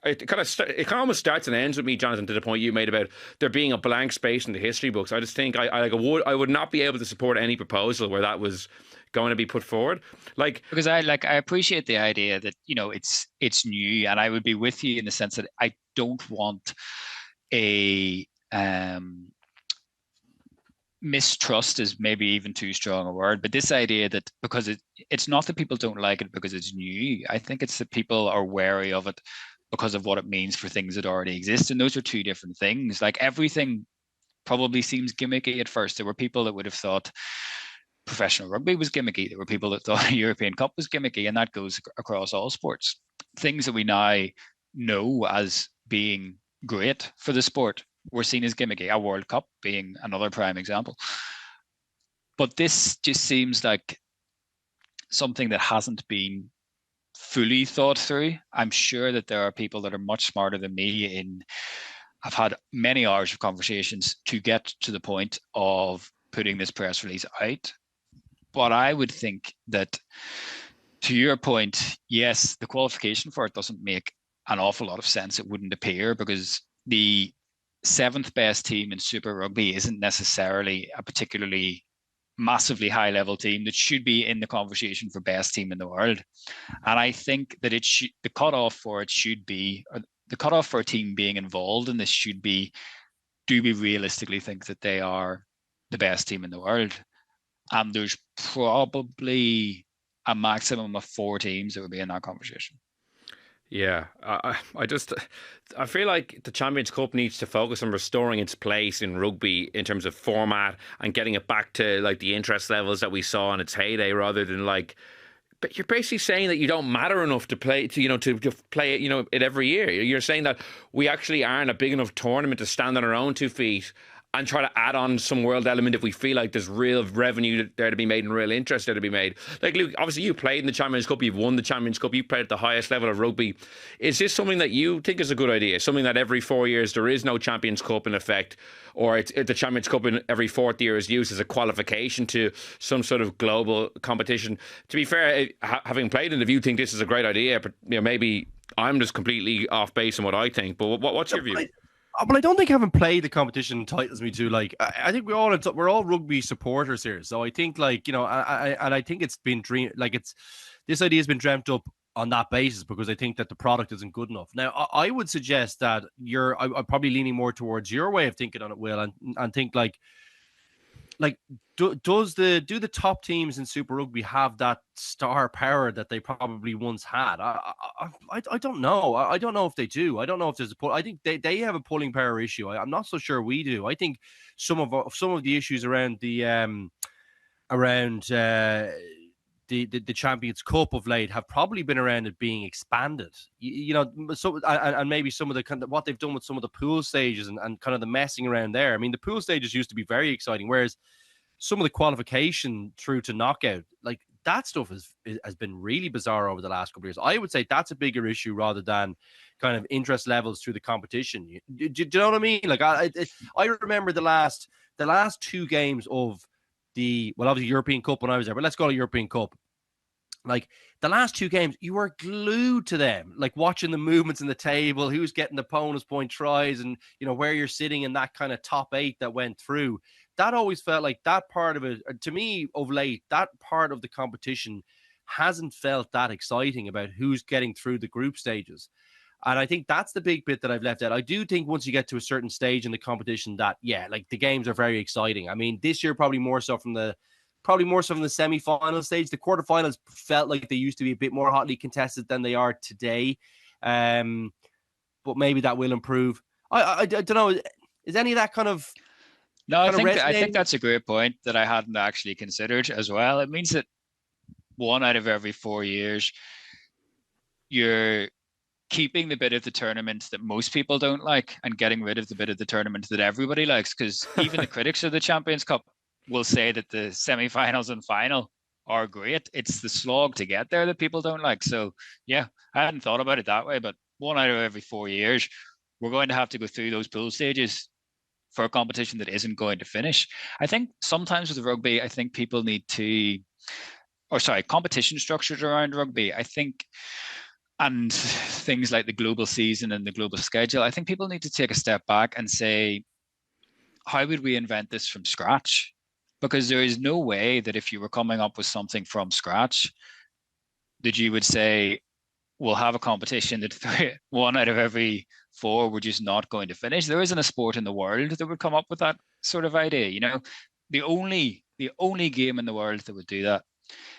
S1: it kind of almost starts and ends with me, Jonathan, to the point you made about there being a blank space in the history books. I just think I would not be able to support any proposal where that was going to be put forward. Like,
S3: because I appreciate the idea that it's new, and I would be with you in the sense that I don't want a mistrust is maybe even too strong a word, but this idea that because it's not that people don't like it because it's new. I think it's that people are wary of it because of what it means for things that already exist, and those are two different things. Like, everything probably seems gimmicky at first. There were people that would have thought professional rugby was gimmicky. There were people that thought a European Cup was gimmicky, and that goes across all sports. Things that we now know as being great for the sport were seen as gimmicky, a World Cup being another prime example. But this just seems like something that hasn't been fully thought through. I'm sure that there are people that are much smarter than me I've had many hours of conversations to get to the point of putting this press release out. But I would think that, to your point, yes, the qualification for it doesn't make an awful lot of sense. It wouldn't appear, because the 7th best team in Super Rugby isn't necessarily a particularly massively high level team that should be in the conversation for best team in the world. And I think that the cutoff for it should be, or the cutoff for a team being involved in this should be, do we realistically think that they are the best team in the world? And there's probably a maximum of 4 teams that would be in that conversation.
S1: Yeah, I feel like the Champions Cup needs to focus on restoring its place in rugby in terms of format and getting it back to like the interest levels that we saw in its heyday, rather than like. But you're basically saying that you don't matter enough to play to play it it every year. You're saying that we actually aren't a big enough tournament to stand on our own 2 feet and try to add on some world element if we feel like there's real revenue there to be made and real interest there to be made. Like, Luke, obviously you played in the Champions Cup, you've won the Champions Cup, you played at the highest level of rugby. Is this something that you think is a good idea? Something that every 4 years there is no Champions Cup in effect, or the Champions Cup in every 4th year is used as a qualification to some sort of global competition? To be fair, having played in it, if you think this is a great idea, but maybe I'm just completely off base on what I think, but what's your view?
S2: But I don't think having played the competition entitles me to, like, I think we're all rugby supporters here. So I think, like, I think it's been this idea has been dreamt up on that basis because I think that the product isn't good enough. Now, I would suggest that I'm probably leaning more towards your way of thinking on it, Will, and think do the top teams in Super Rugby have that star power that they probably once had? I don't know. I don't know if they do. I don't know if there's a pull. I think they have a pulling power issue. I'm not so sure we do. I think some of the issues around the Champions Cup of late have probably been around it being expanded. So and maybe some of the kind of what they've done with some of the pool stages and kind of the messing around there. I mean, the pool stages used to be very exciting, whereas some of the qualification through to knockout, like that stuff has been really bizarre over the last couple of years. I would say that's a bigger issue rather than kind of interest levels through the competition. Do you know what I mean? Like I remember the last 2 games of the, well, obviously European Cup when I was there, but let's call it European Cup. Like the last two games, you were glued to them, like watching the movements in the table, who's getting the bonus point tries, and where you're sitting in that kind of top 8 that went through. That always felt like that part of it, to me, of late, that part of the competition hasn't felt that exciting about who's getting through the group stages. And I think that's the big bit that I've left out. I do think once you get to a certain stage in the competition that, like the games are very exciting. I mean, this year probably more so from the semi-final stage. The quarterfinals felt like they used to be a bit more hotly contested than they are today. But maybe that will improve. I don't know. Is any of that kind of...
S3: No, I think that's a great point that I hadn't actually considered as well. It means that 1 out of every 4 years, you're keeping the bit of the tournament that most people don't like and getting rid of the bit of the tournament that everybody likes. Because even the critics of the Champions Cup will say that the semi-finals and final are great. It's the slog to get there that people don't like. So, yeah, I hadn't thought about it that way. But 1 out of every 4 years, we're going to have to go through those pool stages for a competition that isn't going to finish. I think sometimes with rugby, I think people need to... competition structures around rugby, I think, and things like the global season and the global schedule, I think people need to take a step back and say, how would we invent this from scratch? Because there is no way that if you were coming up with something from scratch, that you would say, we'll have a competition that 1 out of every 4 we're just not going to finish. There isn't a sport in the world that would come up with that sort of idea. The only game in the world that would do that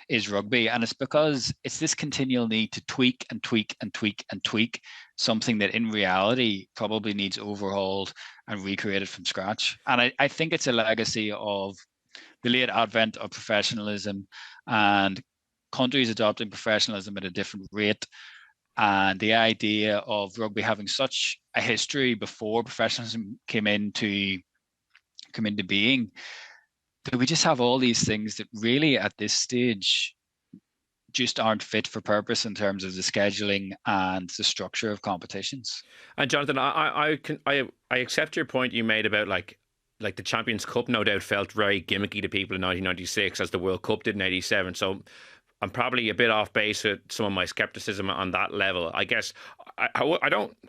S3: is rugby. And it's because it's this continual need to tweak and tweak and tweak and tweak something that in reality probably needs overhauled and recreated from scratch. And I think it's a legacy of the late advent of professionalism and countries adopting professionalism at a different rate. And the idea of rugby having such a history before professionalism came into being, that we just have all these things that really at this stage just aren't fit for purpose in terms of the scheduling and the structure of competitions.
S1: And Jonathan, I accept your point you made about like the Champions Cup no doubt felt very gimmicky to people in 1996 as the World Cup did in 87. So I'm probably a bit off base with some of my skepticism on that level. I guess I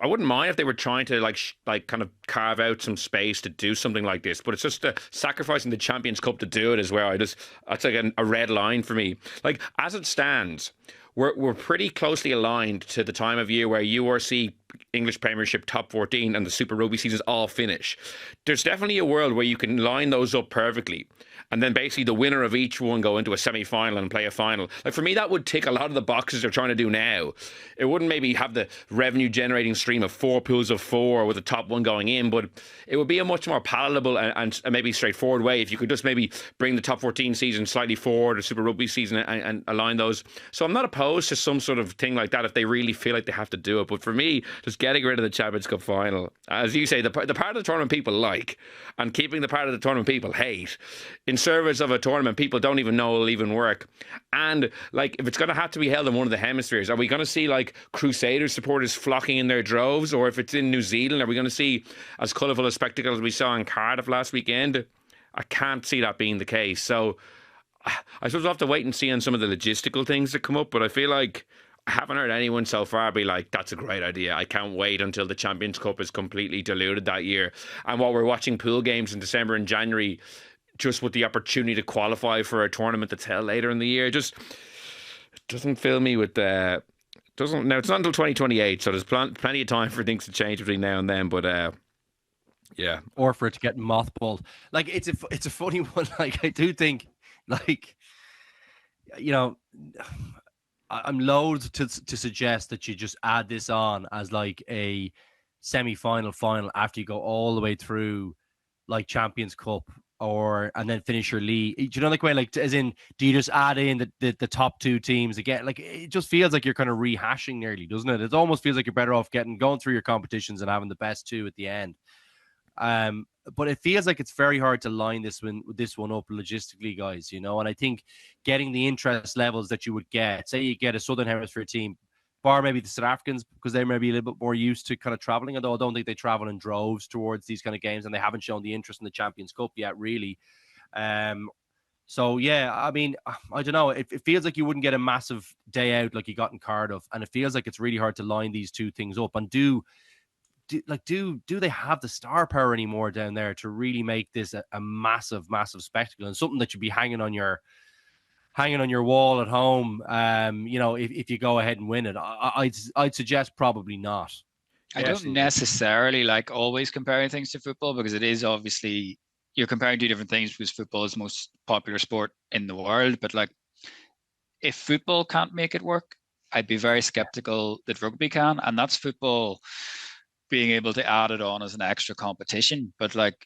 S1: wouldn't mind if they were trying to like kind of carve out some space to do something like this, but it's just sacrificing the Champions Cup to do it as well. That's like a red line for me. Like as it stands, we're pretty closely aligned to the time of year where URC, English Premiership, Top 14 and the Super Rugby seasons all finish. There's definitely a world where you can line those up perfectly and then basically the winner of each one go into a semi-final and play a final. Like for me, that would tick a lot of the boxes they're trying to do now. It wouldn't maybe have the revenue generating stream of 4 pools of 4 with the top one going in, but it would be a much more palatable and maybe straightforward way if you could just maybe bring the Top 14 season slightly forward, the Super Rugby season, and align those. So I'm not opposed to some sort of thing like that if they really feel like they have to do it. But for me, just getting rid of the Champions Cup final, as you say, the part of the tournament people like and keeping the part of the tournament people hate in service of a tournament people don't even know will even work. And like if it's going to have to be held in one of the hemispheres, are we going to see like Crusaders supporters flocking in their droves? Or if it's in New Zealand, are we going to see as colourful a spectacle as we saw in Cardiff last weekend? I can't see that being the case. So I suppose we'll have to wait and see on some of the logistical things that come up, but I feel like I haven't heard anyone so far be like, that's a great idea. I can't wait until the Champions Cup is completely diluted that year. And while we're watching pool games in December and January, just with the opportunity to qualify for a tournament that's held later in the year, just doesn't fill me with now it's not until 2028, so there's plenty of time for things to change between now and then, but yeah.
S2: Or for it to get mothballed. Like it's a funny one. Like I do think like I'm loath to suggest that you just add this on as like a semi-final final after you go all the way through like Champions Cup and then finish your league. Do you know like way, like as in, do you just add in the top 2 teams again? Like it just feels like you're kind of rehashing nearly, doesn't it? It almost feels like you're better off going through your competitions and having the best 2 at the end. But it feels like it's very hard to line this one up logistically, guys, and I think getting the interest levels that you would get, say you get a Southern Hemisphere team, bar maybe the South Africans, because they may be a little bit more used to kind of traveling, although I don't think they travel in droves towards these kind of games, and they haven't shown the interest in the Champions Cup yet, really. So yeah, I mean, I don't know. It feels like you wouldn't get a massive day out like you got in Cardiff, and it feels like it's really hard to line these two things up. And do they have the star power anymore down there to really make this a massive spectacle and something that should be hanging on your wall at home? If you go ahead and win it, I'd suggest probably not.
S3: I don't necessarily like always comparing things to football, because it is obviously you're comparing two different things, because football is the most popular sport in the world. But like, if football can't make it work, I'd be very skeptical that rugby can, and that's football being able to add it on as an extra competition. But like,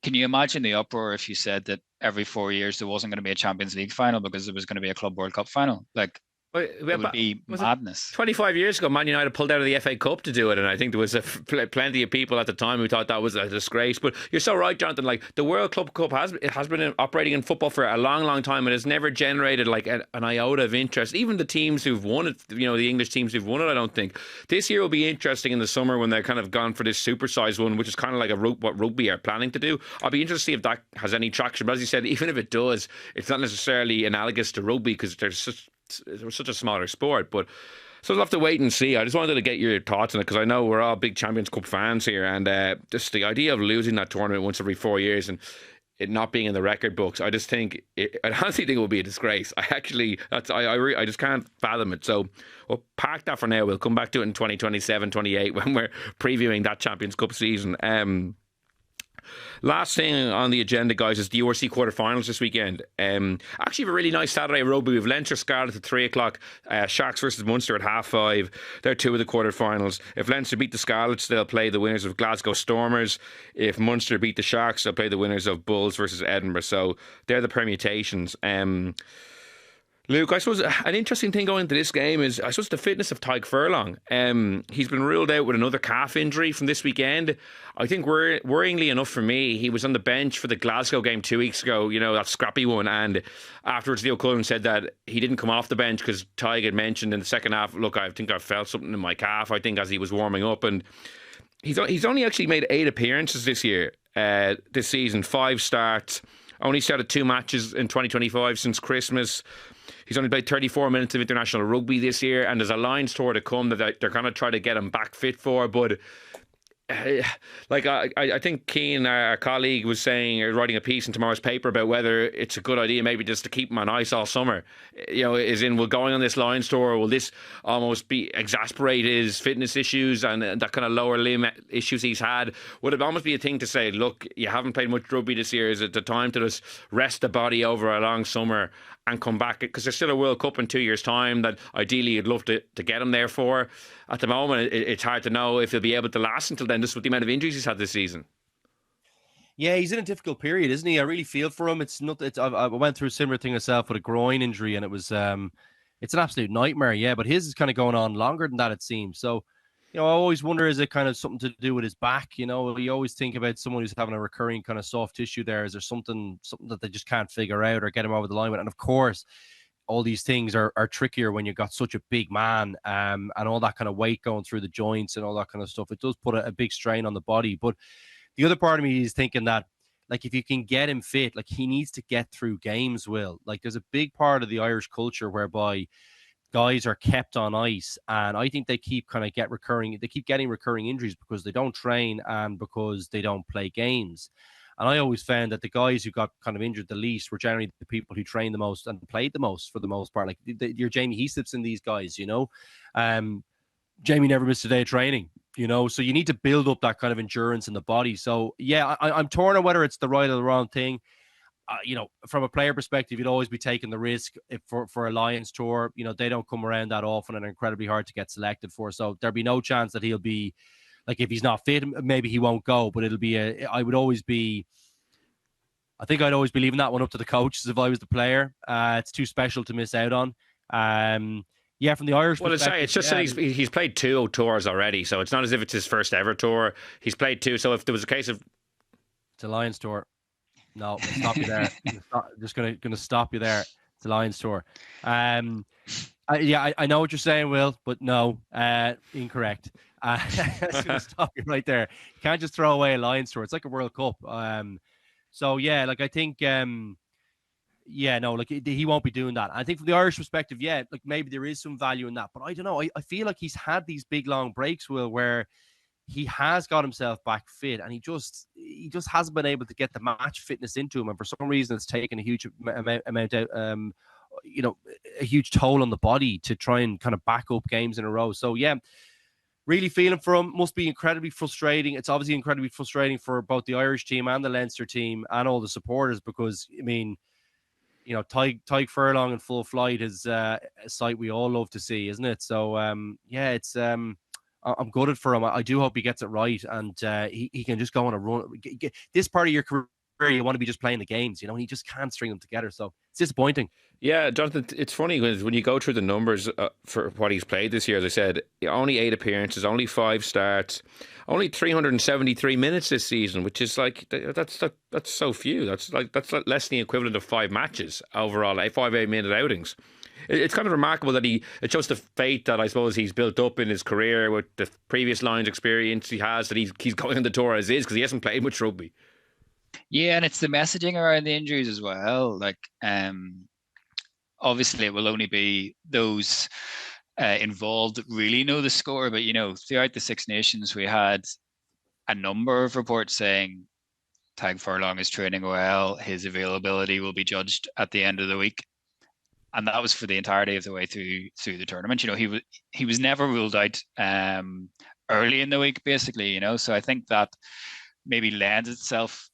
S3: can you imagine the uproar if you said that every 4 years there wasn't going to be a Champions League final because there was going to be a Club World Cup final? Like, it would be madness.
S1: 25 years ago, Man United pulled out of the FA Cup to do it, and I think there was plenty of people at the time who thought that was a disgrace. But you're so right, Jonathan. Like, the World Club Cup has been operating in football for a long time, and has never generated like an iota of interest. Even the teams who've won it, the English teams who've won it, I don't think. This year will be interesting in the summer when they're kind of gone for this supersized one, which is kind of like what rugby are planning to do. I'll be interested to see if that has any traction. But as you said, even if it does, it's not necessarily analogous to rugby because it was such a smaller sport. But so we'll have to wait and see. I just wanted to get your thoughts on it, because I know we're all big Champions Cup fans here, and just the idea of losing that tournament once every 4 years and it not being in the record books, I just think I honestly think it would be a disgrace. I just can't fathom it. So we'll park that for now. We'll come back to it in 2027, 28 when we're previewing that Champions Cup season. Last thing on the agenda, guys, is the URC quarterfinals this weekend. Actually, have a really nice Saturday rugby. We've Leinster Scarlet at 3 o'clock, Sharks versus Munster at 5:30. They're two of the quarterfinals. If Leinster beat the Scarlets, they'll play the winners of Glasgow Stormers. If Munster beat the Sharks, they'll play the winners of Bulls versus Edinburgh. So they're the permutations. Luke, I suppose an interesting thing going into this game is, I suppose, the fitness of Tadhg Furlong. He's been ruled out with another calf injury from this weekend. I think worryingly enough for me, he was on the bench for the Glasgow game 2 weeks ago, that scrappy one. And afterwards, Leo Cullen said that he didn't come off the bench because Tadhg had mentioned in the second half, look, I think I felt something in my calf, I think, as he was warming up. And he's only actually made 8 appearances this year, this season, 5 starts. Only started 2 matches in 2025 since Christmas. He's only played 34 minutes of international rugby this year, and there's a Lions tour to come that they're going to try to get him back fit for. But I think Keane, our colleague, was writing a piece in tomorrow's paper about whether it's a good idea maybe just to keep him on ice all summer. Will going on this Lions tour, will this almost exasperate his fitness issues and that kind of lower limb issues he's had? Would it almost be a thing to say, look, you haven't played much rugby this year, is it the time to just rest the body over a long summer and come back? Because there's still a World Cup in 2 years' time that ideally you'd love to get him there for. At the moment, it's hard to know if he'll be able to last until then, just with the amount of injuries he's had this season.
S2: Yeah, he's in a difficult period, isn't he? I really feel for him. I went through a similar thing myself with a groin injury, and it was it's an absolute nightmare. Yeah, but his is kind of going on longer than that, it seems. So, I always wonder, is it kind of something to do with his back? You always think about someone who's having a recurring kind of soft tissue there. Is there something that they just can't figure out or get him over the line with? And of course, all these things are trickier when you've got such a big man and all that kind of weight going through the joints and all that kind of stuff. It does put a big strain on the body. But the other part of me is thinking that, like, if you can get him fit, like, he needs to get through games, Will. Like, there's a big part of the Irish culture whereby guys are kept on ice, and I think they keep getting recurring injuries because they don't train and because they don't play games. And I always found that the guys who got kind of injured the least were generally the people who trained the most and played the most for the most part. Like your Jamie Heaslip's and these guys, Jamie never missed a day of training, so you need to build up that kind of endurance in the body. So yeah, I'm torn on whether it's the right or the wrong thing. From a player perspective, you'd always be taking the risk for a Lions tour. They don't come around that often and are incredibly hard to get selected for. So there'd be no chance that he'll be, like, if he's not fit, maybe he won't go. But it'll be I think I'd always be leaving that one up to the coaches if I was the player. It's too special to miss out on. Yeah, from the Irish perspective.
S1: It's just that he's played 2 tours already, so it's not as if it's his first ever tour. He's played 2, so if there was a case of...
S2: It's a Lions tour. No, I'll stop you there. Just gonna stop you there. It's a Lions tour. I know what you're saying, Will, but no, incorrect. I'm just gonna stop you right there. You can't just throw away a Lions tour. It's like a World Cup. So yeah, like, I think Yeah, no, like he won't be doing that. I think from the Irish perspective, yeah, like maybe there is some value in that. But I don't know. I feel like he's had these big long breaks, Will, where he has got himself back fit, and he just hasn't been able to get the match fitness into him. And for some reason, it's taken a huge amount out, a huge toll on the body to try and kind of back up games in a row. So yeah, really feeling for him. Must be incredibly frustrating. It's obviously incredibly frustrating for both the Irish team and the Leinster team and all the supporters, because I mean, Tadhg Furlong in full flight is a sight we all love to see, isn't it? So yeah, it's I'm gutted for him. I do hope he gets it right, and he can just go on a run. This part of your career, you want to be just playing the games, and he just can't string them together. So it's disappointing.
S1: Yeah, Jonathan, it's funny because when you go through the numbers for what he's played this year, as I said, only 8 appearances, only 5 starts, only 373 minutes this season, which is like that's so few. That's less than the equivalent of 5 matches overall, 5 8-minute outings. It's kind of remarkable that it shows the fate that I suppose he's built up in his career with the previous Lions experience he has, that he's going on the tour as is, because he hasn't played much rugby.
S3: Yeah, and it's the messaging around the injuries as well. Like, obviously, it will only be those involved that really know the score. But throughout the Six Nations, we had a number of reports saying Tadhg Furlong is training well. His availability will be judged at the end of the week, and that was for the entirety of the way through the tournament. He was never ruled out early in the week, basically. So I think that maybe lends itself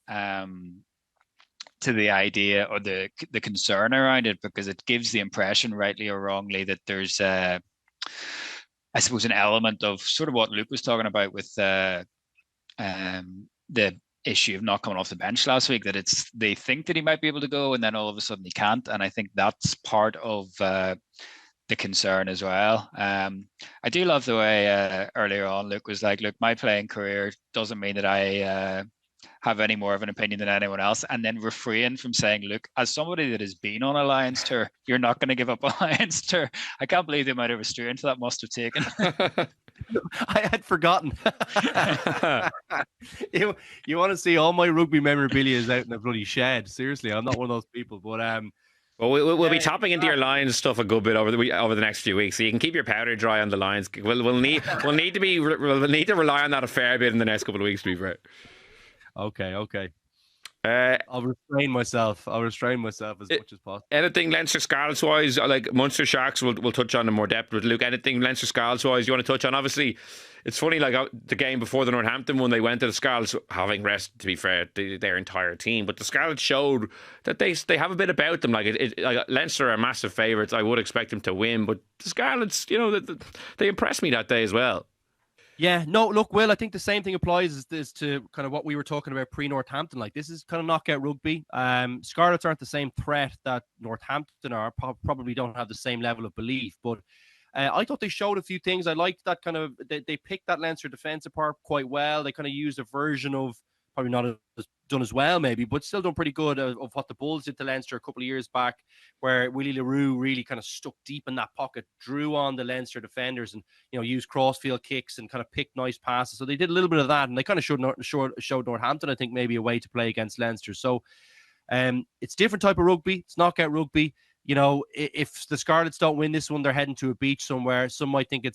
S3: to the idea or the concern around it, because it gives the impression, rightly or wrongly, that there's I suppose an element of sort of what Luke was talking about with the issue of not coming off the bench last week, that they think that he might be able to go and then all of a sudden he can't. And I think that's part of the concern as well. I do love the way earlier on Luke was like, look, my playing career doesn't mean that I have any more of an opinion than anyone else, and then refrain from saying, look, as somebody that has been on a Lions tour, you're not going to give up a Lions tour. I can't believe the amount of restraint that must have taken.
S2: I had forgotten. You want to see all my rugby memorabilia is out in the bloody shed. Seriously, I'm not one of those people. But
S1: well, we'll be tapping into your Lions stuff a good bit over the next few weeks, so you can keep your powder dry on the Lions. We'll need to rely on that a fair bit in the next couple of weeks, to be fair.
S2: Okay. I'll restrain myself as much as possible.
S1: Anything Leinster Scarlets wise, like Munster Sharks, we'll touch on in more depth. But Luke, anything Leinster Scarlets wise you want to touch on? Obviously, it's funny, like the game before the Northampton one, they went to the Scarlets having rested, to be fair, their entire team. But the Scarlets showed that they have a bit about them. Like Leinster are massive favourites. I would expect them to win, but the Scarlets, they impressed me that day as well.
S2: Yeah, no, look, Will, I think the same thing applies as to kind of what we were talking about pre-Northampton. Like, this is kind of knockout rugby. Scarlets aren't the same threat that Northampton are, probably don't have the same level of belief. But I thought they showed a few things. I liked that kind of, they picked that Leinster defence apart quite well. They kind of used a version of, probably not done as well maybe, but still done pretty good of what the Bulls did to Leinster a couple of years back, where Willie LaRue really kind of stuck deep in that pocket, drew on the Leinster defenders and, used crossfield kicks and kind of picked nice passes. So they did a little bit of that, and they kind of showed Northampton, I think, maybe a way to play against Leinster. So it's different type of rugby. It's knockout rugby. If the Scarlets don't win this one, they're heading to a beach somewhere. Some might think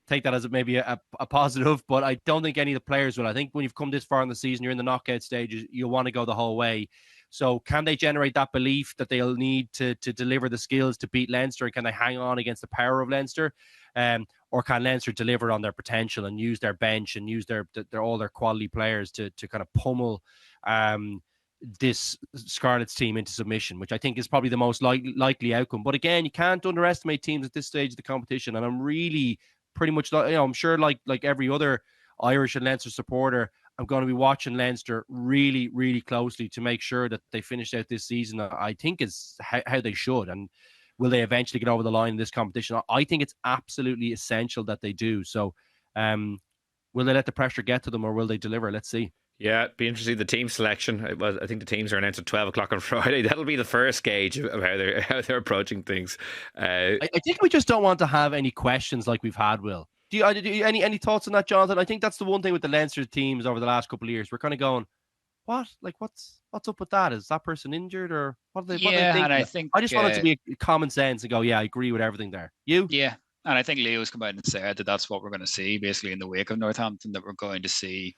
S2: take that as maybe a positive, but I don't think any of the players will. I think when you've come this far in the season, you're in the knockout stages, you'll want to go the whole way. So can they generate that belief that they'll need to deliver the skills to beat Leinster? Can they hang on against the power of Leinster? Or can Leinster deliver on their potential and use their bench and use their all their quality players to kind of pummel this Scarlets team into submission, which I think is probably the most likely outcome. But again, you can't underestimate teams at this stage of the competition, and I'm really pretty much, I'm sure like every other Irish and Leinster supporter, I'm going to be watching Leinster really, really closely to make sure that they finish out this season. I think is how they should. And will they eventually get over the line in this competition? I think it's absolutely essential that they do. So will they let the pressure get to them, or will they deliver? Let's see.
S1: Yeah, it'd be interesting. The team selection. I think the teams are announced at 12 o'clock on Friday. That'll be the first gauge of how they're approaching things. I
S2: think we just don't want to have any questions like we've had, Will. Do you any thoughts on that, Jonathan? I think that's the one thing with the Leinster teams over the last couple of years. We're kind of going, what? Like, what's up with that? Is that person injured or what are they
S3: Yeah,
S2: thinking?
S3: and I think
S2: I just want it to be a common sense and go, yeah, I agree with everything there. You?
S3: yeah, and I think Leo's come out and said that that's what we're going to see basically in the wake of Northampton, that we're going to see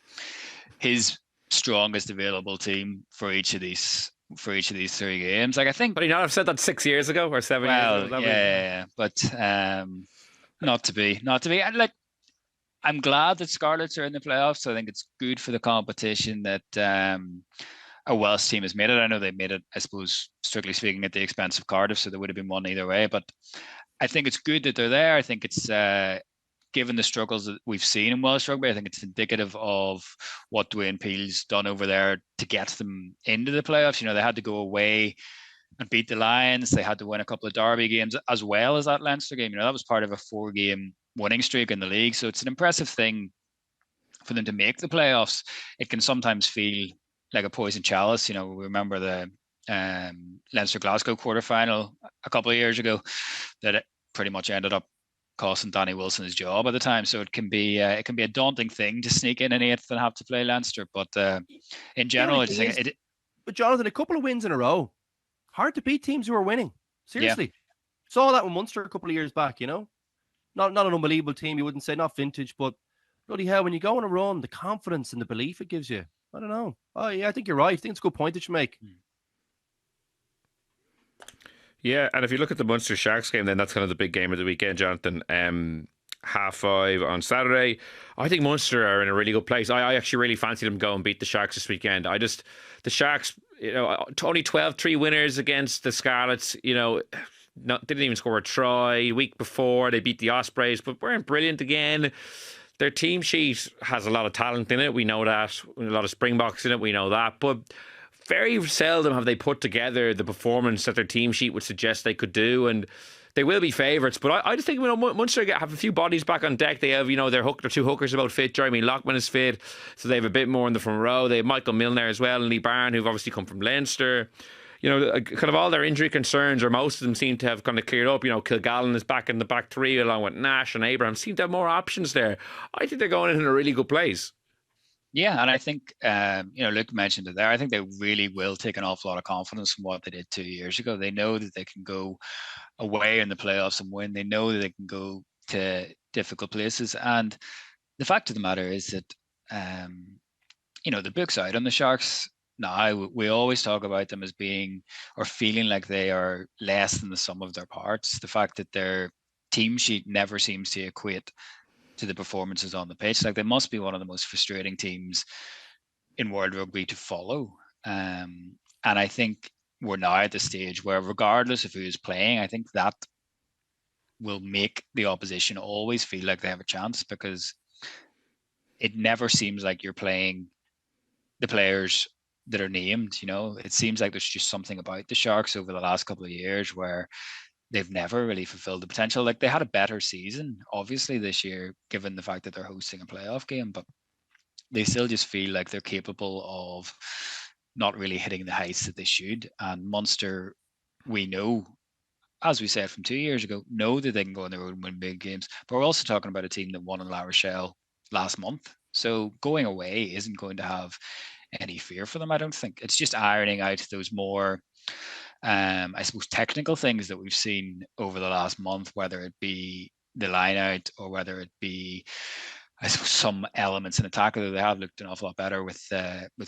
S3: his strongest available team for each of these 3 games. Like I think,
S1: But you not have said that 6 years ago or 7 years ago.
S3: yeah, but not to be. And like I'm glad that Scarlets are in the playoffs. I think it's good for the competition that a Welsh team has made it. I know they made it, I suppose, strictly speaking, at the expense of Cardiff, so there would have been one either way. But I think it's good that they're there. I think it's given the struggles that we've seen in Welsh rugby, I think it's indicative of what Dwayne Peel's done over there to get them into the playoffs. You know, they had to go away and beat the Lions. They had to win a couple of Derby games as well as that Leinster game. You know, that was part of a 4-game winning streak in the league. So it's an impressive thing for them to make the playoffs. It can sometimes feel like a poison chalice. You know, we remember the Leinster Glasgow quarterfinal a couple of years ago that it pretty much ended up costing Danny Wilson his job at the time. So it can be a daunting thing to sneak in an 8th and have to play Leinster. But in general, I just think it.
S2: But Jonathan, a couple of wins in a row, hard to beat teams who are winning. Seriously, saw that with Munster a couple of years back. You know, not an unbelievable team. You wouldn't say not vintage, but bloody hell, when you go on a run, the confidence and the belief it gives you. I don't know. Oh yeah, I think you're right. I think it's a good point that you make.
S1: Yeah, and if you look at the Munster Sharks game, then that's kind of the big game of the weekend, Jonathan. 5:30 on Saturday. I think Munster are in a really good place. I actually really fancy them go and beat the Sharks this weekend. The Sharks, you know, only 12-3 winners against the Scarlets. You know, didn't even score a try. Week before they beat the Ospreys, but weren't brilliant again. Their team sheet has a lot of talent in it. We know that. A lot of Springboks in it. We know that, but very seldom have they put together the performance that their team sheet would suggest they could do, and they will be favourites. But I just think, you know, Munster have a few bodies back on deck. They have, you know, their 2 hookers about fit. Jeremy Lockman is fit, so they have a bit more in the front row. They have Michael Milner as well, and Lee Barn, who've obviously come from Leinster. You know, kind of all their injury concerns, or most of them, seem to have kind of cleared up. You know, Kilgallen is back in the back 3 along with Nash and Abraham. Seem to have more options there. I think they're going in a really good place.
S3: Yeah, and I think, you know, Luke mentioned it there. I think they really will take an awful lot of confidence from what they did 2 years ago. They know that they can go away in the playoffs and win. They know that they can go to difficult places. And the fact of the matter is that, you know, the book's out on the Sharks now. We always talk about them as being or feeling like they are less than the sum of their parts. The fact that their team sheet never seems to equate to the performances on the pitch. Like, they must be one of the most frustrating teams in world rugby to follow. And I think we're now at the stage where, regardless of who's playing, I think that will make the opposition always feel like they have a chance, because it never seems like you're playing the players that are named. You know, it seems like there's just something about the Sharks over the last couple of years where they've never really fulfilled the potential. Like, they had a better season, obviously, this year, given the fact that they're hosting a playoff game, but they still just feel like they're capable of not really hitting the heights that they should. And Munster, we know, as we said from 2 years ago, know that they can go on the road and win big games. But we're also talking about a team that won in La Rochelle last month. So going away isn't going to have any fear for them, I don't think. It's just ironing out those more, I suppose, technical things that we've seen over the last month, whether it be the line out or whether it be, I suppose, some elements in attack, although they have looked an awful lot better with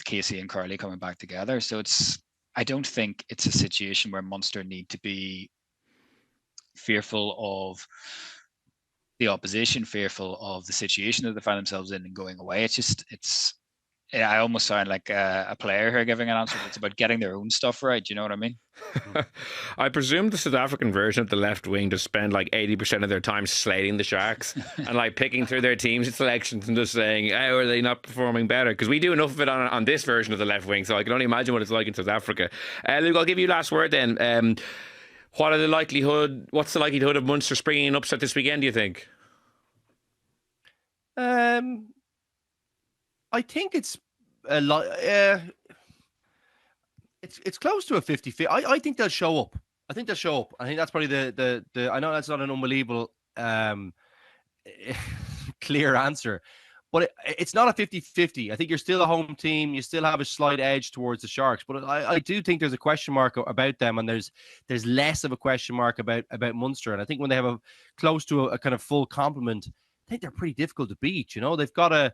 S3: Casey and Carley coming back together. So I don't think it's a situation where Munster need to be fearful of the opposition, fearful of the situation that they find themselves in and going away. I almost sound like a player here giving an answer. It's about getting their own stuff right. Do you know what I mean?
S1: I presume the South African version of the left wing just spend like 80% of their time slating the Sharks and like picking through their teams selections and just saying, how are they not performing better? Because we do enough of it on this version of the left wing, so I can only imagine what it's like in South Africa. Luke, I'll give you last word then. What's the likelihood of Munster springing an upset this weekend, do you think?
S2: I think it's a lot. It's close to a 50-50. I think they'll show up. I think that's probably the I know that's not an unbelievable clear answer, But it's not a 50-50. I think you're still a home team. You still have a slight edge towards the Sharks. But I do think there's a question mark about them, and there's less of a question mark about Munster. And I think when they have a close to a kind of full complement, I think they're pretty difficult to beat. You know, they've got a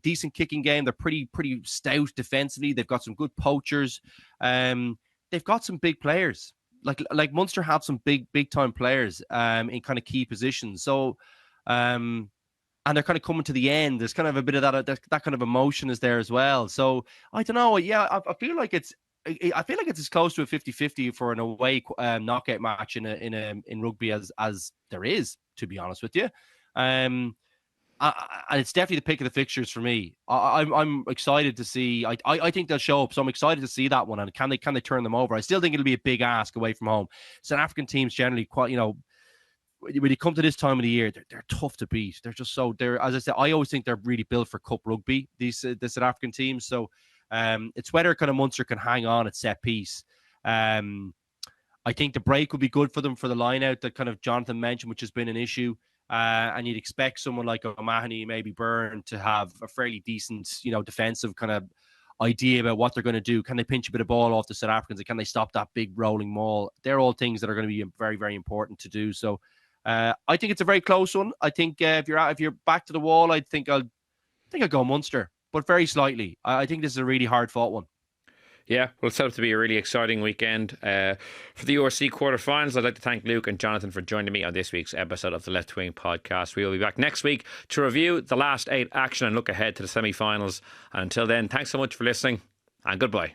S2: decent kicking game. They're pretty stout defensively. They've got some good poachers. They've got some big players. Like Munster have some big time players in kind of key positions. So and they're kind of coming to the end. There's kind of a bit of that kind of emotion is there as well. So I don't know. Yeah, I feel like it's as close to a 50-50 for an away knockout match in rugby as there is, to be honest with you. And it's definitely the pick of the fixtures for me. I'm excited to see. I think they'll show up, so I'm excited to see that one. And can they turn them over? I still think it'll be a big ask away from home. South African teams generally quite, when you come to this time of the year, they're tough to beat. They're just as I said, I always think they're really built for cup rugby, the South African teams. So it's whether kind of Munster can hang on at set piece. I think the break would be good for them for the line out that kind of Jonathan mentioned, which has been an issue. And you'd expect someone like O'Mahony, maybe Byrne, to have a fairly decent, defensive kind of idea about what they're going to do. Can they pinch a bit of ball off the South Africans? And can they stop that big rolling maul? They're all things that are going to be very, very important to do. So I think it's a very close one. I think if you're back to the wall, I think I'll go Munster, but very slightly. I think this is a really hard fought one.
S1: Yeah, well, it's set up to be a really exciting weekend for the URC quarterfinals. I'd like to thank Luke and Jonathan for joining me on this week's episode of the Left Wing Podcast. We will be back next week to review the last 8 action and look ahead to the semi-finals. And until then, thanks so much for listening and goodbye.